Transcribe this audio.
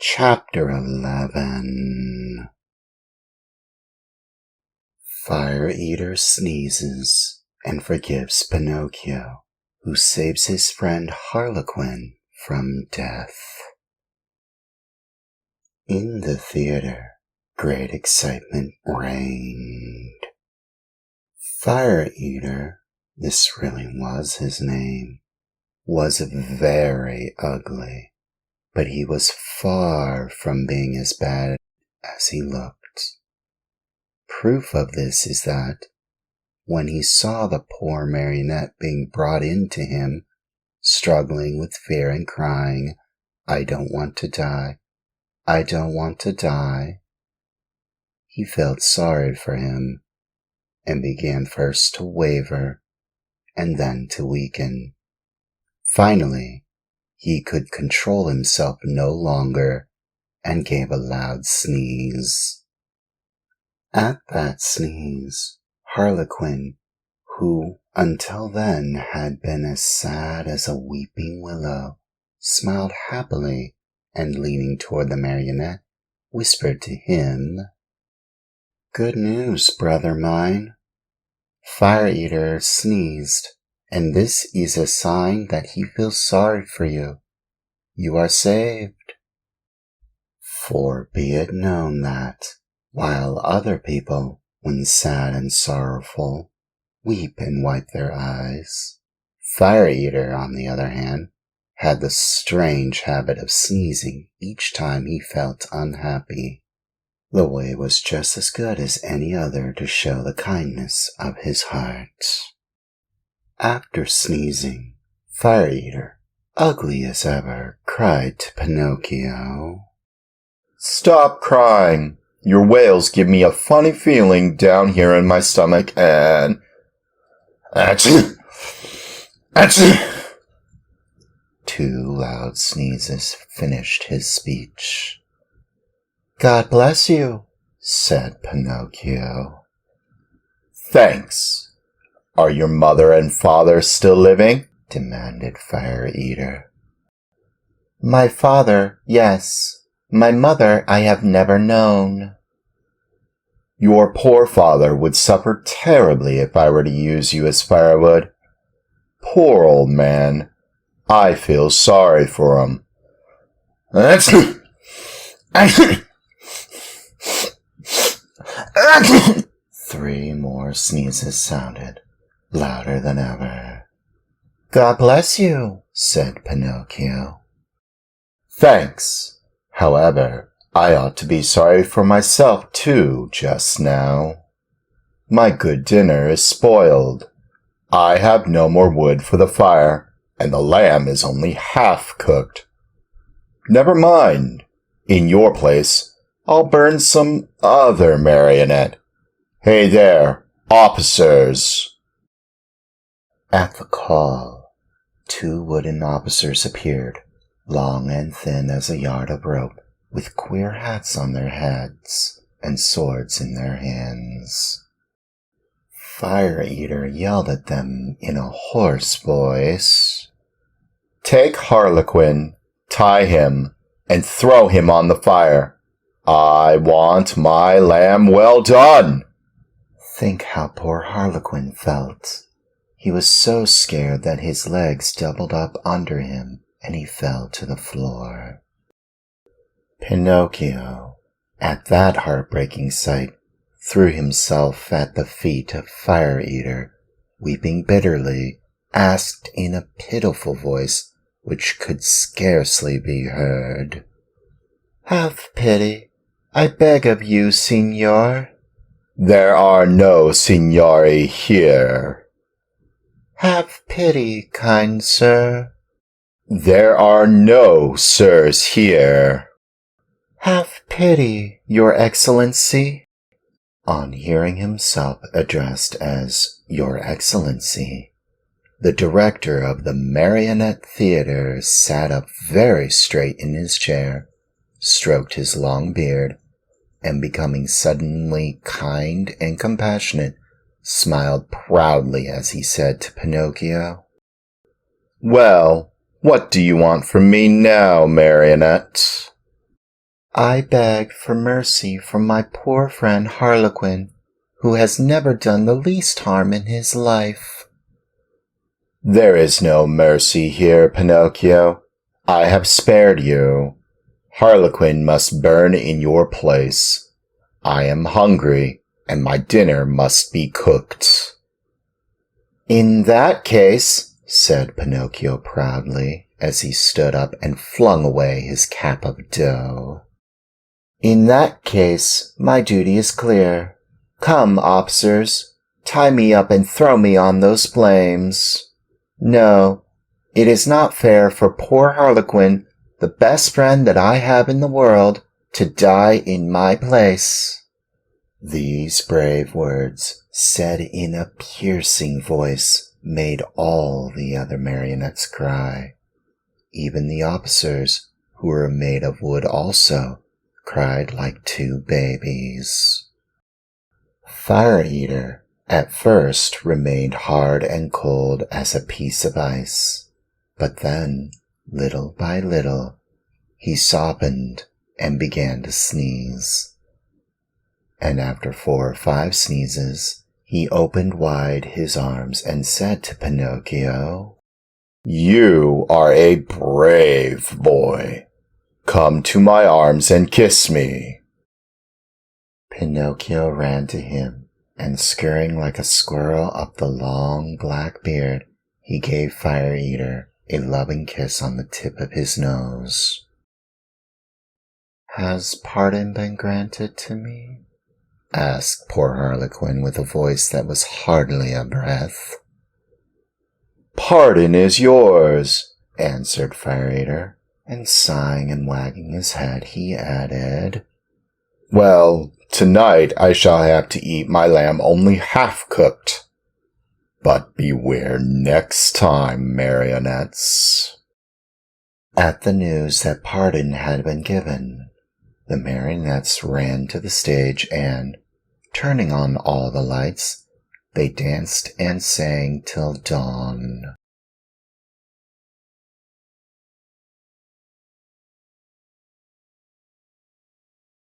Chapter 11. Fire Eater sneezes and forgives Pinocchio, who saves his friend Harlequin from death. In the theater, great excitement reigned. Fire Eater, this really was his name, was very ugly, but he was far from being as bad as he looked. Proof of this is that when he saw the poor marionette being brought in to him, struggling with fear and crying, "I don't want to die, I don't want to die," he felt sorry for him and began first to waver and then to weaken. Finally, he could control himself no longer and gave a loud sneeze. At that sneeze, Harlequin, who until then had been as sad as a weeping willow, smiled happily and leaning toward the marionette, whispered to him, "Good news, brother mine. Fire Eater sneezed, and this is a sign that he feels sorry for you. You are saved. For be it known that, while other people, when sad and sorrowful, weep and wipe their eyes, Fire Eater, on the other hand, had the strange habit of sneezing each time he felt unhappy. The way was just as good as any other to show the kindness of his heart." After sneezing, Fire Eater, ugly as ever, cried to Pinocchio, "Stop crying! Your wails give me a funny feeling down here in my stomach and... Achoo! Achoo!" Two loud sneezes finished his speech. "God bless you," said Pinocchio. "Thanks. Are your mother and father still living?" demanded Fire Eater. "My father, yes. My mother I have never known." "Your poor father would suffer terribly if I were to use you as firewood. Poor old man. I feel sorry for him." Three more sneezes sounded, louder than ever. "God bless you," said Pinocchio. "Thanks. However, I ought to be sorry for myself too just now. My good dinner is spoiled. I have no more wood for the fire, and the lamb is only half cooked. Never mind. In your place, I'll burn some other marionette. Hey there, officers!" At the call, two wooden officers appeared, long and thin as a yard of rope, with queer hats on their heads and swords in their hands. Fire Eater yelled at them in a hoarse voice, "Take Harlequin, tie him, and throw him on the fire. I want my lamb well done." Think how poor Harlequin felt. He was so scared that his legs doubled up under him and he fell to the floor. Pinocchio, at that heartbreaking sight, threw himself at the feet of Fire Eater, weeping bitterly, asked in a pitiful voice which could scarcely be heard, "Have pity, I beg of you, signor." "There are no signori here." "Have pity, kind sir." "There are no sirs here." "Have pity, your excellency." On hearing himself addressed as Your Excellency, the director of the Marionette Theater sat up very straight in his chair, stroked his long beard, and becoming suddenly kind and compassionate, smiled proudly as he said to Pinocchio, "Well, what do you want from me now, marionette?" I beg for mercy from my poor friend Harlequin, who has never done the least harm in his life." "There is no mercy here, Pinocchio. I have spared you. Harlequin must burn in your place. I am hungry, and my dinner must be cooked." "In that case," said Pinocchio proudly, as he stood up and flung away his cap of dough, "in that case, my duty is clear. Come, officers, tie me up and throw me on those flames. No, it is not fair for poor Harlequin, the best friend that I have in the world, to die in my place." These brave words, said in a piercing voice, made all the other marionettes cry. Even the officers, who were made of wood also, cried like two babies. Fire Eater at first remained hard and cold as a piece of ice, but then, little by little, he softened and began to sneeze. And after 4 or 5 sneezes, he opened wide his arms and said to Pinocchio, "You are a brave boy. Come to my arms and kiss me." Pinocchio ran to him, and scurrying like a squirrel up the long black beard, he gave Fire Eater a loving kiss on the tip of his nose. "Has pardon been granted to me?" asked poor Harlequin with a voice that was hardly a breath. "Pardon is yours," answered Fire Eater, and sighing and wagging his head, he added, "Well, tonight I shall have to eat my lamb only half cooked. But beware next time, marionettes." At the news that pardon had been given, the marionettes ran to the stage and, turning on all the lights, they danced and sang till dawn.